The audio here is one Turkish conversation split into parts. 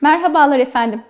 Merhabalar efendim.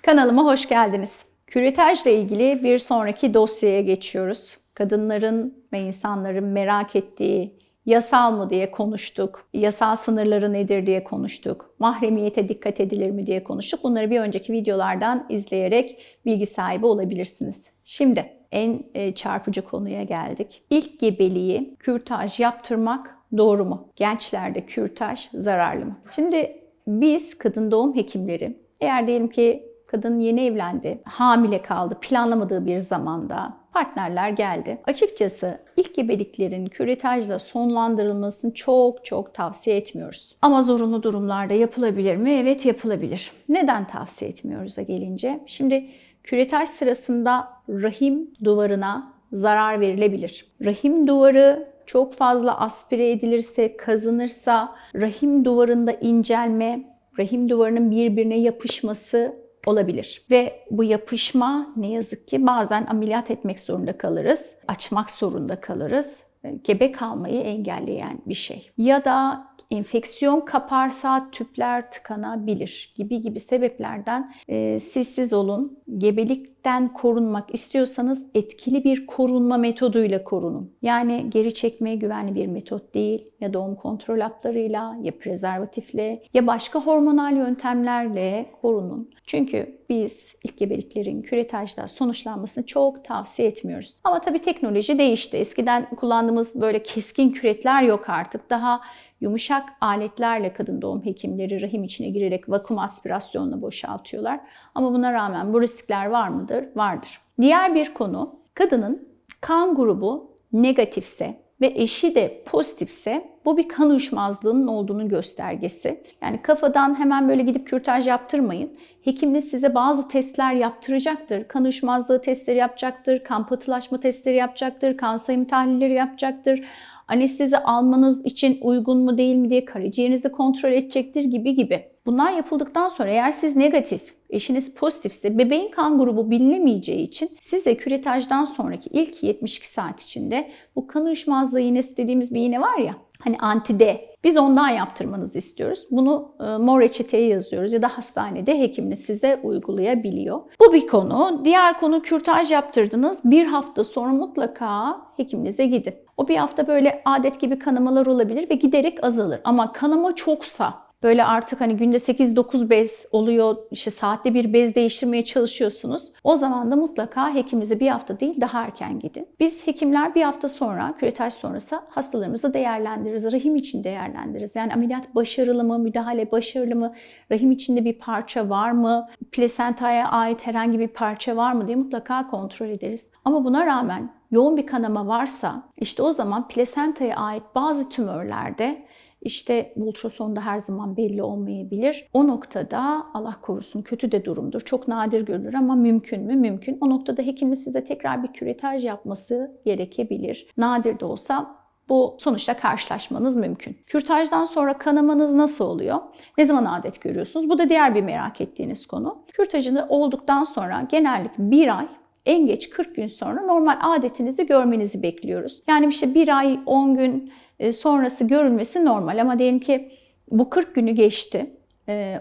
Kanalıma hoş geldiniz. Kürtajla ilgili bir sonraki dosyaya geçiyoruz. Kadınların ve insanların merak ettiği, yasal mı diye konuştuk, yasal sınırları nedir diye konuştuk, mahremiyete dikkat edilir mi diye konuştuk. Bunları bir önceki videolardan izleyerek bilgi sahibi olabilirsiniz. Şimdi en çarpıcı konuya geldik. İlk gebeliği kürtaj yaptırmak doğru mu? Gençlerde kürtaj zararlı mı? Şimdi biz kadın doğum hekimleri, eğer diyelim ki kadın yeni evlendi, hamile kaldı, planlamadığı bir zamanda partnerler geldi. Açıkçası ilk gebeliklerin kürtajla sonlandırılmasını çok tavsiye etmiyoruz. Ama zorunlu durumlarda yapılabilir mi? Evet, yapılabilir. Neden tavsiye etmiyoruz'a gelince? Şimdi kürtaj sırasında rahim duvarına zarar verilebilir. Rahim duvarı çok fazla aspire edilirse, kazınırsa rahim duvarında incelme, rahim duvarının birbirine yapışması olabilir. Ve bu yapışma ne yazık ki bazen ameliyat etmek zorunda kalırız, açmak zorunda kalırız. Gebe kalmayı engelleyen bir şey. Ya da enfeksiyon kaparsa tüpler tıkanabilir gibi sebeplerden siz olun. Gebelikten korunmak istiyorsanız etkili bir korunma metoduyla korunun. Yani geri çekmeye güvenli bir metot değil, ya doğum kontrol haplarıyla, ya prezervatifle, ya başka hormonal yöntemlerle korunun. Çünkü biz ilk gebeliklerin kürtajla sonuçlanmasını çok tavsiye etmiyoruz. Ama tabii teknoloji değişti. Eskiden kullandığımız böyle keskin küretler yok artık. Daha yumuşak aletlerle kadın doğum hekimleri rahim içine girerek vakum aspirasyonla boşaltıyorlar. Ama buna rağmen bu riskler var mıdır? Vardır. Diğer bir konu, kadının kan grubu negatifse ve eşi de pozitifse bu bir kan uyuşmazlığının olduğunun göstergesi. Yani kafadan hemen böyle gidip kürtaj yaptırmayın. Hekiminiz size bazı testler yaptıracaktır. Kan uyuşmazlığı testleri yapacaktır, kan pıhtılaşma testleri yapacaktır, kan sayım tahlilleri yapacaktır. Anestezi almanız için uygun mu değil mi diye karaciğerinizi kontrol edecektir gibi. Bunlar yapıldıktan sonra eğer siz negatif, eşiniz pozitifse bebeğin kan grubu bilinemeyeceği için size kürtajdan sonraki ilk 72 saat içinde bu kan uyuşmazlığı iğnesi dediğimiz bir iğne var ya, hani anti-D, biz ondan yaptırmanızı istiyoruz. Bunu mor reçeteye yazıyoruz ya da hastanede hekiminiz size uygulayabiliyor. Bu bir konu. Diğer konu, kürtaj yaptırdınız. Bir hafta sonra mutlaka hekiminize gidin. O bir hafta böyle adet gibi kanamalar olabilir ve giderek azalır. Ama kanama çoksa, böyle artık hani günde 8-9 bez oluyor, işte saatte bir bez değiştirmeye çalışıyorsunuz. O zaman da mutlaka hekiminize bir hafta değil daha erken gidin. Biz hekimler bir hafta sonra, kürtaj sonrası hastalarımızı değerlendiririz. Rahim için değerlendiririz. Yani ameliyat başarılı mı, müdahale başarılı mı, rahim içinde bir parça var mı, plasentaya ait herhangi bir parça var mı diye mutlaka kontrol ederiz. Ama buna rağmen yoğun bir kanama varsa, işte o zaman plasentaya ait bazı tümörlerde İşte ultrasonda her zaman belli olmayabilir. O noktada Allah korusun kötü de durumdur. Çok nadir görülür ama mümkün mü? Mümkün. O noktada hekimimiz size tekrar bir kürtaj yapması gerekebilir. Nadir de olsa bu sonuçla karşılaşmanız mümkün. Kürtajdan sonra kanamanız nasıl oluyor? Ne zaman adet görüyorsunuz? Bu da diğer bir merak ettiğiniz konu. Kürtajını olduktan sonra genellikle bir ay, en geç 40 gün sonra normal adetinizi görmenizi bekliyoruz. Yani işte bir ay 10 gün sonrası görülmesi normal ama diyelim ki bu 40 günü geçti.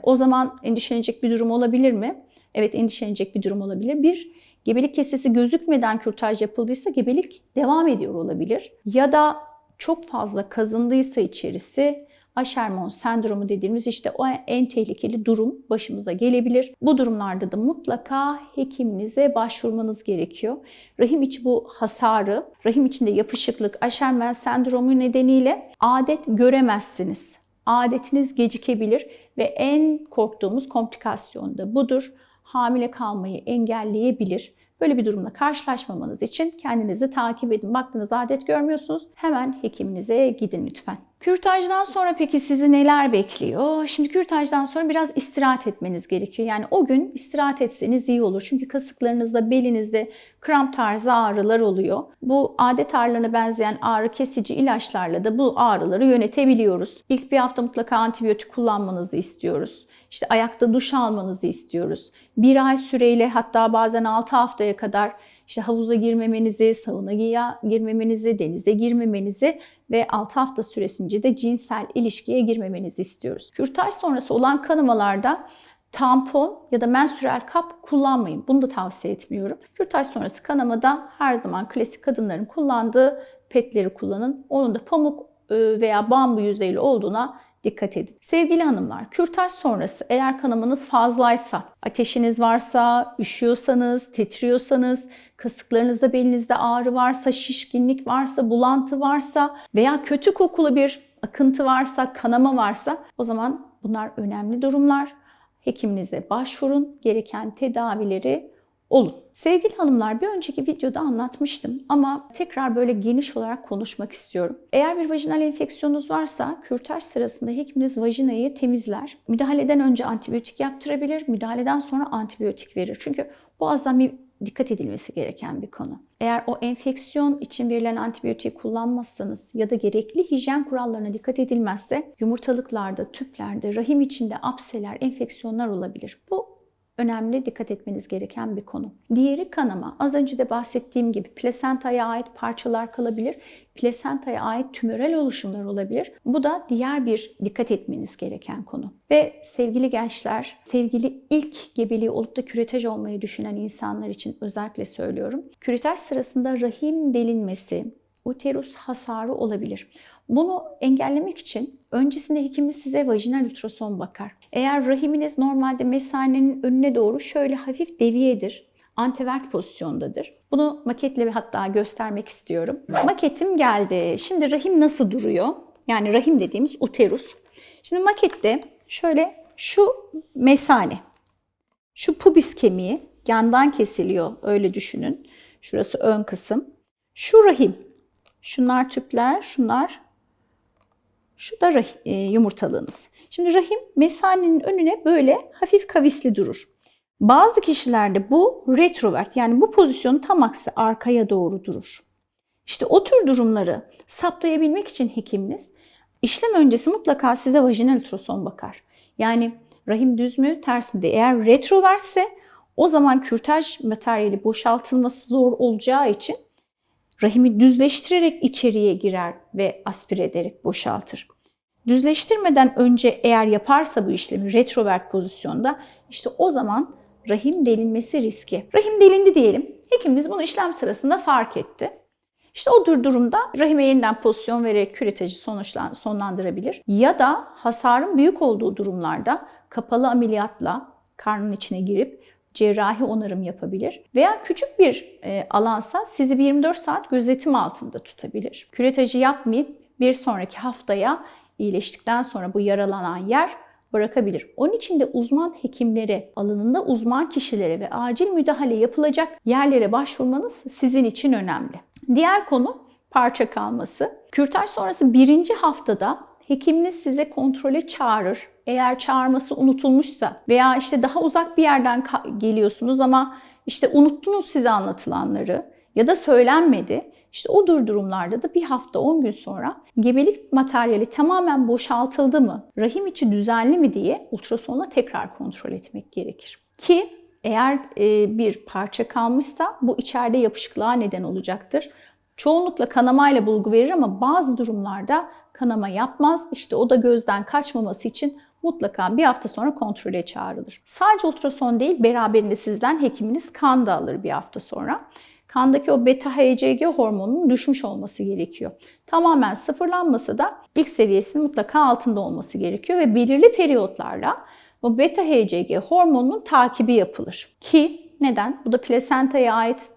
O zaman endişelenecek bir durum olabilir mi? Evet, endişelenecek bir durum olabilir. Bir, gebelik kesesi gözükmeden kürtaj yapıldıysa gebelik devam ediyor olabilir. Ya da çok fazla kazındıysa içerisi, Asherman sendromu dediğimiz işte o en tehlikeli durum başımıza gelebilir. Bu durumlarda da mutlaka hekiminize başvurmanız gerekiyor. Rahim içi bu hasarı, rahim içinde yapışıklık, Asherman sendromu nedeniyle adet göremezsiniz. Adetiniz gecikebilir ve en korktuğumuz komplikasyon da budur. Hamile kalmayı engelleyebilir. Böyle bir durumla karşılaşmamanız için kendinizi takip edin. Baktınız adet görmüyorsunuz, hemen hekiminize gidin lütfen. Kürtajdan sonra peki sizi neler bekliyor? Şimdi kürtajdan sonra biraz istirahat etmeniz gerekiyor. Yani o gün istirahat etseniz iyi olur. Çünkü kasıklarınızda, belinizde kramp tarzı ağrılar oluyor. Bu adet ağrılarına benzeyen ağrı kesici ilaçlarla da bu ağrıları yönetebiliyoruz. İlk bir hafta mutlaka antibiyotik kullanmanızı istiyoruz. İşte ayakta duş almanızı istiyoruz. Bir ay süreyle, hatta bazen 6 haftaya kadar işte havuza girmemenizi, saunaya girmemenizi, denize girmemenizi ve 6 hafta süresince de cinsel ilişkiye girmemenizi istiyoruz. Kürtaj sonrası olan kanamalarda tampon ya da menstrüel kap kullanmayın. Bunu da tavsiye etmiyorum. Kürtaj sonrası kanamada her zaman klasik kadınların kullandığı petleri kullanın. Onun da pamuk veya bambu yüzeyli olduğuna dikkat edin. Sevgili hanımlar, kürtaj sonrası eğer kanamanız fazlaysa, ateşiniz varsa, üşüyorsanız, titriyorsanız, kasıklarınızda, belinizde ağrı varsa, şişkinlik varsa, bulantı varsa veya kötü kokulu bir akıntı varsa, kanama varsa o zaman bunlar önemli durumlar. Hekiminize başvurun, gereken tedavileri olun. Sevgili hanımlar, bir önceki videoda anlatmıştım ama tekrar böyle geniş olarak konuşmak istiyorum. Eğer bir vajinal enfeksiyonunuz varsa kürtaj sırasında hekiminiz vajinayı temizler. Müdahaleden önce antibiyotik yaptırabilir, müdahaleden sonra antibiyotik verir. Çünkü boğazdan bir dikkat edilmesi gereken bir konu. Eğer o enfeksiyon için verilen antibiyotiği kullanmazsanız ya da gerekli hijyen kurallarına dikkat edilmezse yumurtalıklarda, tüplerde, rahim içinde apseler, enfeksiyonlar olabilir. Bu önemli, dikkat etmeniz gereken bir konu. Diğeri kanama. Az önce de bahsettiğim gibi plasentaya ait parçalar kalabilir. Plasentaya ait tümörel oluşumlar olabilir. Bu da diğer bir dikkat etmeniz gereken konu. Ve sevgili gençler, sevgili ilk gebeliği olup da küretaj olmayı düşünen insanlar için özellikle söylüyorum. Küretaj sırasında rahim delinmesi, uterus hasarı olabilir. Bunu engellemek için öncesinde hekiminiz size vajinal ultrason bakar. Eğer rahiminiz normalde mesanenin önüne doğru şöyle hafif deviyedir, antevert pozisyondadır. Bunu maketle hatta göstermek istiyorum. Maketim geldi. Şimdi rahim nasıl duruyor? Yani rahim dediğimiz uterus. Şimdi makette şöyle şu mesane, şu pubis kemiği yandan kesiliyor, öyle düşünün. Şurası ön kısım. Şu rahim. Şunlar tüpler, şu da yumurtalığınız. Şimdi rahim mesanenin önüne böyle hafif kavisli durur. Bazı kişilerde bu retrovert, yani bu pozisyonu tam aksi arkaya doğru durur. İşte o tür durumları saptayabilmek için hekiminiz işlem öncesi mutlaka size vajinal ultrason bakar. Yani rahim düz mü ters mi diye. Eğer retrovertse o zaman kürtaj materyali boşaltılması zor olacağı için rahimi düzleştirerek içeriye girer ve aspire ederek boşaltır. Düzleştirmeden önce eğer yaparsa bu işlemi retrovert pozisyonda, işte o zaman rahim delinmesi riski. Rahim delindi diyelim. Hekimimiz bunu işlem sırasında fark etti. İşte o durumda rahime yeniden pozisyon vererek küretajı sonlandırabilir. Ya da hasarın büyük olduğu durumlarda kapalı ameliyatla karnın içine girip cerrahi onarım yapabilir. Veya küçük bir alansa sizi 24 saat gözetim altında tutabilir. Küretajı yapmayıp bir sonraki haftaya iyileştikten sonra bu yaralanan yer bırakabilir. Onun için de uzman hekimlere, alanında uzman kişilere ve acil müdahale yapılacak yerlere başvurmanız sizin için önemli. Diğer konu parça kalması. Kürtaj sonrası 1. haftada hekiminiz size kontrole çağırır. Eğer çağırması unutulmuşsa veya işte daha uzak bir yerden geliyorsunuz ama işte unuttunuz size anlatılanları ya da söylenmedi. İşte o durumlarda da bir hafta 10 gün sonra gebelik materyali tamamen boşaltıldı mı, rahim içi düzenli mi diye ultrasonla tekrar kontrol etmek gerekir. Ki eğer bir parça kalmışsa bu içeride yapışıklığa neden olacaktır. Çoğunlukla kanamayla bulgu verir ama bazı durumlarda kanama yapmaz. İşte o da gözden kaçmaması için mutlaka bir hafta sonra kontrole çağrılır. Sadece ultrason değil, beraberinde sizden hekiminiz kan da alır bir hafta sonra. Kandaki o beta-HCG hormonunun düşmüş olması gerekiyor. Tamamen sıfırlanması da ilk seviyesinin mutlaka altında olması gerekiyor ve belirli periyotlarla bu beta-HCG hormonunun takibi yapılır. Ki neden? Bu da plasentaya ait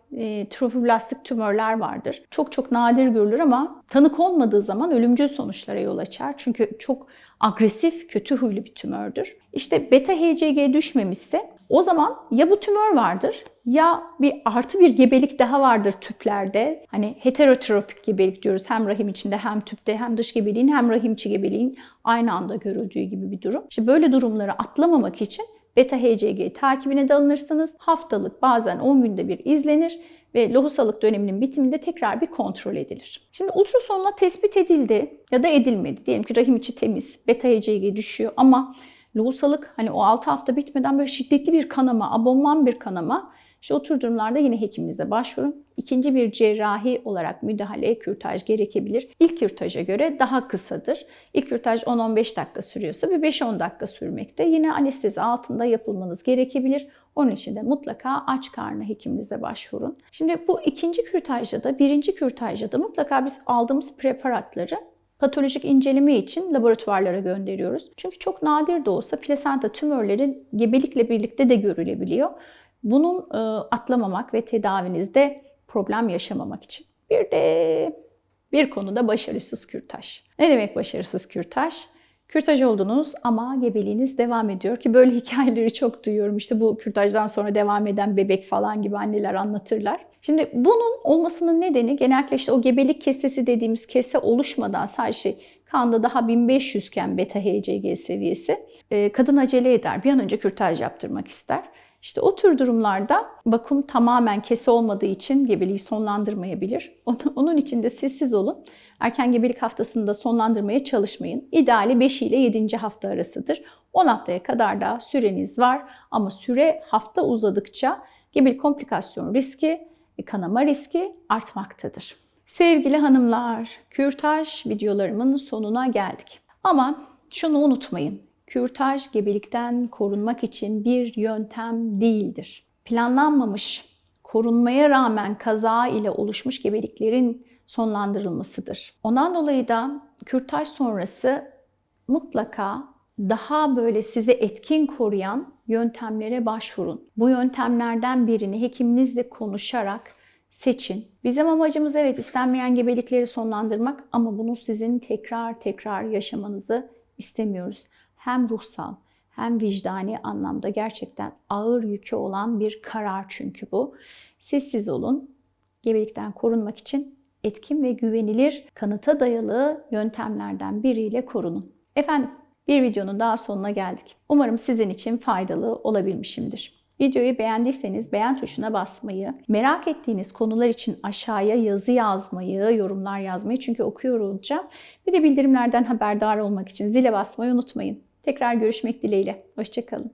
trofiblastik tümörler vardır. Çok nadir görülür ama tanı konmadığı zaman ölümcül sonuçlara yol açar. Çünkü çok agresif, kötü huylu bir tümördür. İşte beta-HCG düşmemişse o zaman ya bu tümör vardır ya artı bir gebelik daha vardır tüplerde. Hani heterotropik gebelik diyoruz. Hem rahim içinde hem tüpte hem dış gebeliğin hem rahim içi gebeliğin aynı anda görüldüğü gibi bir durum. İşte böyle durumları atlamamak için beta-HCG takibine de alınırsınız. Haftalık, bazen 10 günde bir izlenir ve lohusalık döneminin bitiminde tekrar bir kontrol edilir. Şimdi ultrasonla tespit edildi ya da edilmedi. Diyelim ki rahim içi temiz, beta-HCG düşüyor ama lohusalık hani o 6 hafta bitmeden böyle şiddetli bir kanama, abonman bir kanama İşte o tür durumlarda yine hekiminize başvurun. İkinci bir cerrahi olarak müdahale, kürtaj gerekebilir. İlk kürtaja göre daha kısadır. İlk kürtaj 10-15 dakika sürüyorsa bir 5-10 dakika sürmekte. Yine anestezi altında yapılmanız gerekebilir. Onun için de mutlaka aç karnı hekiminize başvurun. Şimdi bu ikinci kürtajda da, birinci kürtajda da mutlaka biz aldığımız preparatları patolojik inceleme için laboratuvarlara gönderiyoruz. Çünkü çok nadir de olsa plasenta tümörleri gebelikle birlikte de görülebiliyor. Bunun atlamamak ve tedavinizde problem yaşamamak için. Bir konuda başarısız kürtaj. Ne demek başarısız kürtaj? Kürtaj oldunuz ama gebeliğiniz devam ediyor ki böyle hikayeleri çok duyuyorum. İşte bu kürtajdan sonra devam eden bebek falan gibi anneler anlatırlar. Şimdi bunun olmasının nedeni genellikle işte o gebelik kesesi dediğimiz kese oluşmadan sadece kanda daha 1500 iken beta HCG seviyesi kadın acele eder. Bir an önce kürtaj yaptırmak ister. İşte o tür durumlarda vakum tamamen kese olmadığı için gebeliği sonlandırmayabilir. Onun için de sessiz olun. Erken gebelik haftasında sonlandırmaya çalışmayın. İdeali 5 ile 7. hafta arasıdır. 10 haftaya kadar da süreniz var ama süre hafta uzadıkça gebelik komplikasyon riski, kanama riski artmaktadır. Sevgili hanımlar, kürtaj videolarımın sonuna geldik. Ama şunu unutmayın. Kürtaj gebelikten korunmak için bir yöntem değildir. Planlanmamış, korunmaya rağmen kaza ile oluşmuş gebeliklerin sonlandırılmasıdır. Ondan dolayı da kürtaj sonrası mutlaka daha böyle sizi etkin koruyan yöntemlere başvurun. Bu yöntemlerden birini hekiminizle konuşarak seçin. Bizim amacımız evet istenmeyen gebelikleri sonlandırmak ama bunu sizin tekrar yaşamanızı istemiyoruz. Hem ruhsal hem vicdani anlamda gerçekten ağır yükü olan bir karar çünkü bu. Siz olun. Gebelikten korunmak için etkin ve güvenilir kanıta dayalı yöntemlerden biriyle korunun. Efendim bir videonun daha sonuna geldik. Umarım sizin için faydalı olabilmişimdir. Videoyu beğendiyseniz beğen tuşuna basmayı, merak ettiğiniz konular için aşağıya yazı yazmayı, yorumlar yazmayı çünkü okuyor olacağım. Bir de bildirimlerden haberdar olmak için zile basmayı unutmayın. Tekrar görüşmek dileğiyle. Hoşça kalın.